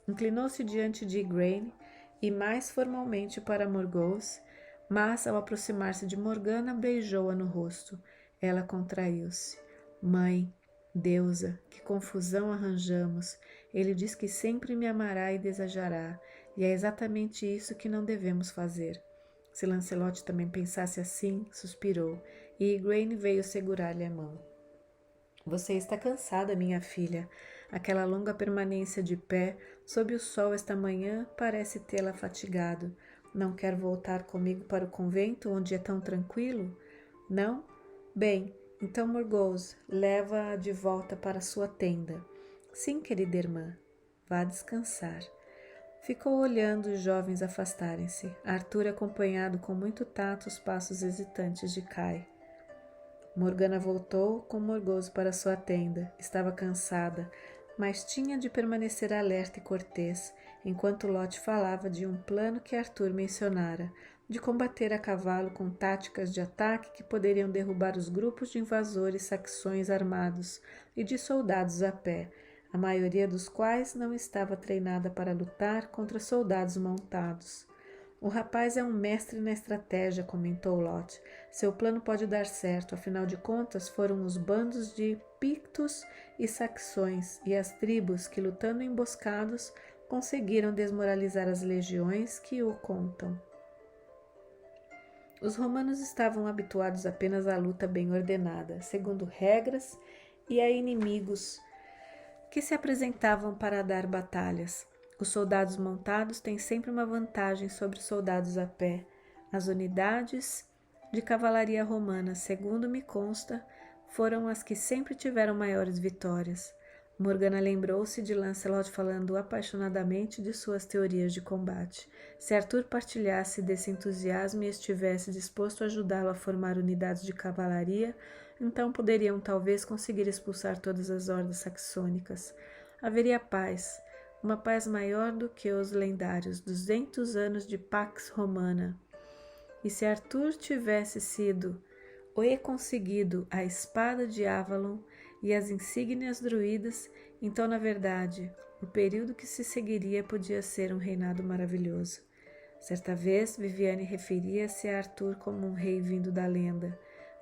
Inclinou-se diante de Igraine e mais formalmente para Morgause, mas ao aproximar-se de Morgana, beijou-a no rosto. Ela contraiu-se. Mãe, deusa, que confusão arranjamos. Ele diz que sempre me amará e desejará, e é exatamente isso que não devemos fazer. Se Lancelot também pensasse assim, suspirou, e Igraine veio segurar-lhe a mão. Você está cansada, minha filha. Aquela longa permanência de pé sob o sol esta manhã parece tê-la fatigado. Não quer voltar comigo para o convento, onde é tão tranquilo? Não? Bem, então Morgause, leva-a de volta para sua tenda. Sim, querida irmã, vá descansar. Ficou olhando os jovens afastarem-se, Arthur acompanhado com muito tato os passos hesitantes de Kai. Morgana voltou com Morgause para sua tenda. Estava cansada, mas tinha de permanecer alerta e cortês, enquanto Lot falava de um plano que Arthur mencionara, de combater a cavalo com táticas de ataque que poderiam derrubar os grupos de invasores saxões armados e de soldados a pé, a maioria dos quais não estava treinada para lutar contra soldados montados. O rapaz é um mestre na estratégia, comentou Lot. Seu plano pode dar certo, afinal de contas foram os bandos de pictos e saxões e as tribos que, lutando emboscados, conseguiram desmoralizar as legiões que o contam. Os romanos estavam habituados apenas à luta bem ordenada, segundo regras, e a inimigos que se apresentavam para dar batalhas. Os soldados montados têm sempre uma vantagem sobre os soldados a pé. As unidades de cavalaria romana, segundo me consta, foram as que sempre tiveram maiores vitórias. Morgana lembrou-se de Lancelot falando apaixonadamente de suas teorias de combate. Se Arthur partilhasse desse entusiasmo e estivesse disposto a ajudá-lo a formar unidades de cavalaria, então poderiam talvez conseguir expulsar todas as hordas saxônicas. Haveria paz, uma paz maior do que os lendários 200 anos de Pax Romana. E se Arthur tivesse sido ou conseguido a espada de Avalon e as insígnias druidas, então, na verdade, o período que se seguiria podia ser um reinado maravilhoso. Certa vez, Viviane referia-se a Arthur como um rei vindo da lenda,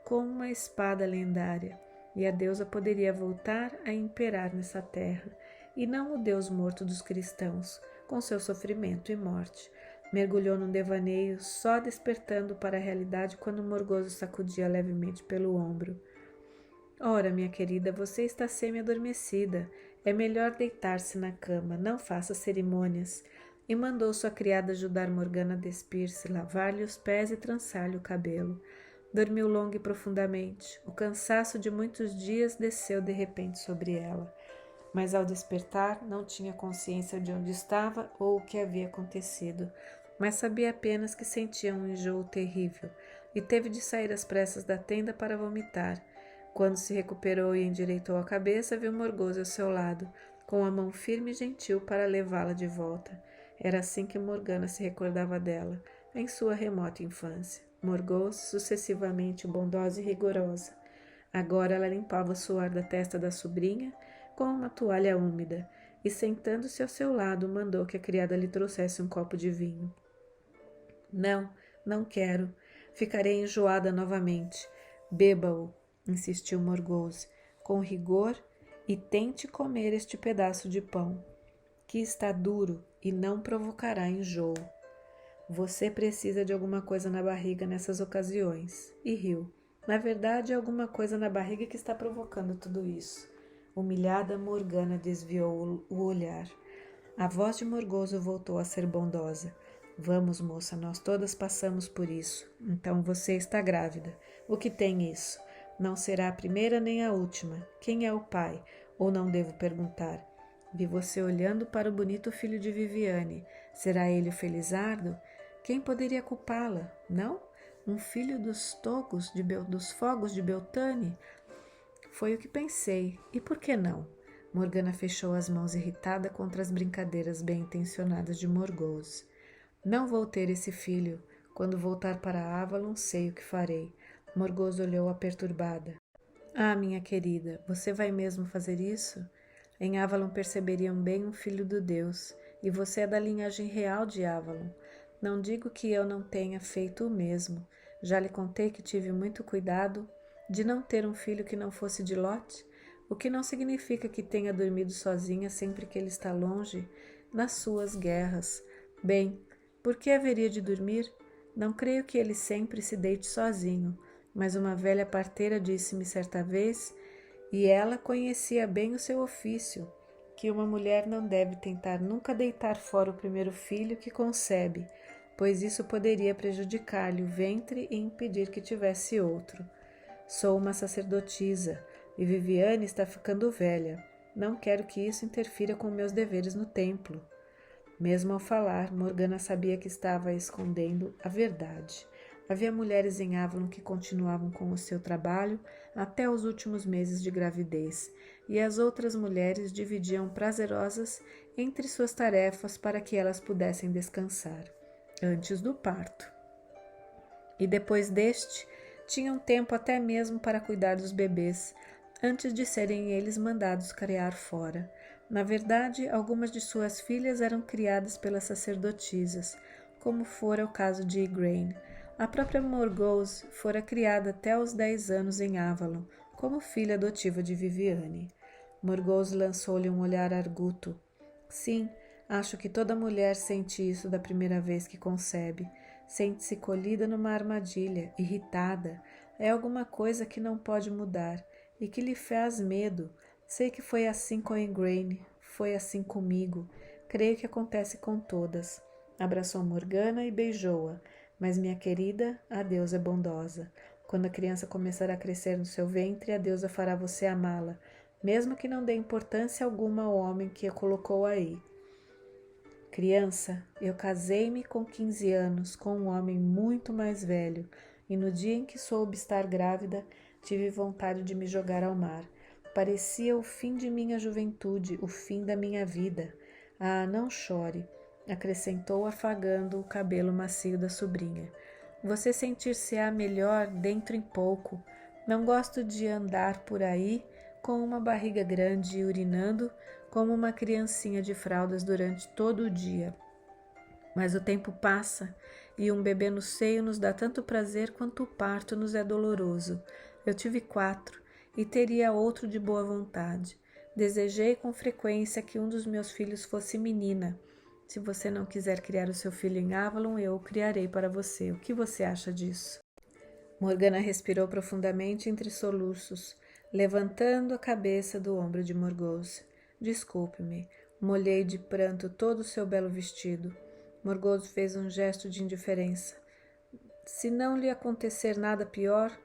com uma espada lendária, e a deusa poderia voltar a imperar nessa terra, e não o Deus morto dos cristãos, com seu sofrimento e morte. Mergulhou num devaneio, só despertando para a realidade quando Morgause sacudia levemente pelo ombro. Ora, minha querida, você está semi-adormecida. É melhor deitar-se na cama, não faça cerimônias. E mandou sua criada ajudar Morgana a despir-se, lavar-lhe os pés e trançar-lhe o cabelo. Dormiu longa e profundamente. O cansaço de muitos dias desceu de repente sobre ela. Mas ao despertar, não tinha consciência de onde estava ou o que havia acontecido, mas sabia apenas que sentia um enjoo terrível e teve de sair às pressas da tenda para vomitar. Quando se recuperou e endireitou a cabeça, viu Morgause ao seu lado, com a mão firme e gentil para levá-la de volta. Era assim que Morgana se recordava dela. em sua remota infância. Morgause, sucessivamente bondosa e rigorosa. Agora ela limpava o suor da testa da sobrinha com uma toalha úmida e, sentando-se ao seu lado, mandou que a criada lhe trouxesse um copo de vinho. Não, não quero. Ficarei enjoada novamente. Beba-o, insistiu Morgause, com rigor, e tente comer este pedaço de pão, que está duro e não provocará enjoo. Você precisa de alguma coisa na barriga nessas ocasiões. E riu. Na verdade, é alguma coisa na barriga que está provocando tudo isso. Humilhada, Morgana desviou o olhar. A voz de Morgause voltou a ser bondosa. Vamos, moça, nós todas passamos por isso. Então você está grávida. O que tem isso? Não será a primeira nem a última. Quem é o pai? Ou não devo perguntar? Vi você olhando para o bonito filho de Viviane. Será ele o Felizardo? Quem poderia culpá-la? Não? Um filho dos dos fogos de Beltane? Foi o que pensei. E por que não? Morgana fechou as mãos irritada contra as brincadeiras bem-intencionadas de Morgause. Não vou ter esse filho. Quando voltar para Avalon, sei o que farei. Morgause olhou-a perturbada. Ah, minha querida, você vai mesmo fazer isso? Em Avalon perceberiam bem um filho do Deus, e você é da linhagem real de Avalon. Não digo que eu não tenha feito o mesmo. Já lhe contei que tive muito cuidado de não ter um filho que não fosse de Lot, o que não significa que tenha dormido sozinha sempre que ele está longe, nas suas guerras. Bem, por que haveria de dormir? Não creio que ele sempre se deite sozinho, mas uma velha parteira disse-me certa vez, e ela conhecia bem o seu ofício, que uma mulher não deve tentar nunca deitar fora o primeiro filho que concebe, pois isso poderia prejudicar-lhe o ventre e impedir que tivesse outro. Sou uma sacerdotisa e Viviane está ficando velha. Não quero que isso interfira com meus deveres no templo. Mesmo ao falar, Morgana sabia que estava escondendo a verdade. Havia mulheres em Avalon que continuavam com o seu trabalho até os últimos meses de gravidez, e as outras mulheres dividiam prazerosas entre suas tarefas para que elas pudessem descansar, antes do parto. E depois deste, tinham tempo até mesmo para cuidar dos bebês, antes de serem eles mandados criar fora. Na verdade, algumas de suas filhas eram criadas pelas sacerdotisas, como fora o caso de Igraine. A própria Morgause fora criada até aos 10 anos em Avalon, como filha adotiva de Viviane. Morgause lançou-lhe um olhar arguto. Sim, acho que toda mulher sente isso da primeira vez que concebe. Sente-se colhida numa armadilha, irritada. É alguma coisa que não pode mudar e que lhe faz medo. Sei que foi assim com Igraine, foi assim comigo. Creio que acontece com todas. Abraçou Morgana e beijou-a. Mas, minha querida, a deusa é bondosa. Quando a criança começar a crescer no seu ventre, a deusa fará você amá-la, mesmo que não dê importância alguma ao homem que a colocou aí. Criança, eu casei-me com 15 anos com um homem muito mais velho, e no dia em que soube estar grávida, tive vontade de me jogar ao mar. Parecia o fim de minha juventude, o fim da minha vida. Ah, não chore, acrescentou afagando o cabelo macio da sobrinha. Você sentir-se-á melhor dentro em pouco. Não gosto de andar por aí com uma barriga grande e urinando como uma criancinha de fraldas durante todo o dia. Mas o tempo passa e um bebê no seio nos dá tanto prazer quanto o parto nos é doloroso. Eu tive 4 e teria outro de boa vontade. Desejei com frequência que um dos meus filhos fosse menina. Se você não quiser criar o seu filho em Avalon, eu o criarei para você. O que você acha disso? Morgana respirou profundamente entre soluços, levantando a cabeça do ombro de Morgause. Desculpe-me, molhei de pranto todo o seu belo vestido. Morgause fez um gesto de indiferença. Se não lhe acontecer nada pior,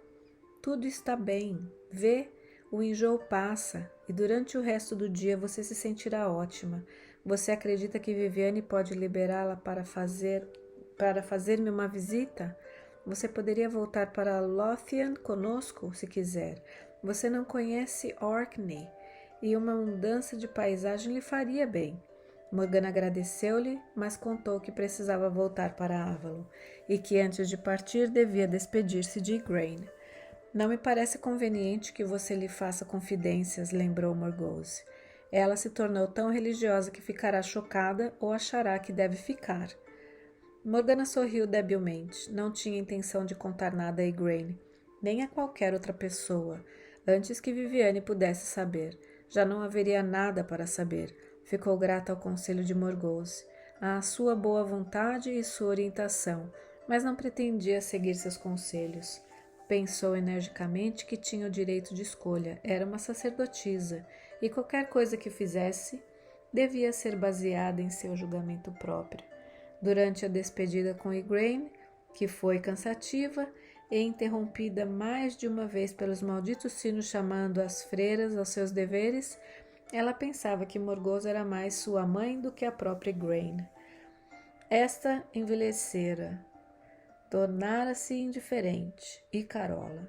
tudo está bem. Vê, o enjoo passa e durante o resto do dia você se sentirá ótima. Você acredita que Viviane pode liberá-la para fazer-me uma visita? Você poderia voltar para Lothian conosco, se quiser. Você não conhece Orkney e uma mudança de paisagem lhe faria bem. Morgana agradeceu-lhe, mas contou que precisava voltar para Avalon e que antes de partir devia despedir-se de Igraine. Não me parece conveniente que você lhe faça confidências, lembrou Morgause. Ela se tornou tão religiosa que ficará chocada ou achará que deve ficar. Morgana sorriu debilmente. Não tinha intenção de contar nada a Igraine, nem a qualquer outra pessoa, antes que Viviane pudesse saber. Já não haveria nada para saber. Ficou grata ao conselho de Morgause, à sua boa vontade e sua orientação, mas não pretendia seguir seus conselhos. Pensou energicamente que tinha o direito de escolha, era uma sacerdotisa, e qualquer coisa que fizesse devia ser baseada em seu julgamento próprio. Durante a despedida com Igraine, que foi cansativa e interrompida mais de uma vez pelos malditos sinos chamando as freiras aos seus deveres, ela pensava que Morgause era mais sua mãe do que a própria Igraine. Esta envelhecera, tornara-se indiferente e carola,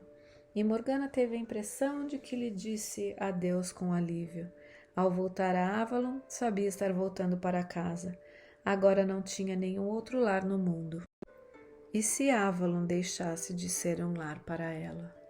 e Morgana teve a impressão de que lhe disse adeus com alívio. Ao voltar a Avalon, sabia estar voltando para casa. Agora não tinha nenhum outro lar no mundo. E se Avalon deixasse de ser um lar para ela?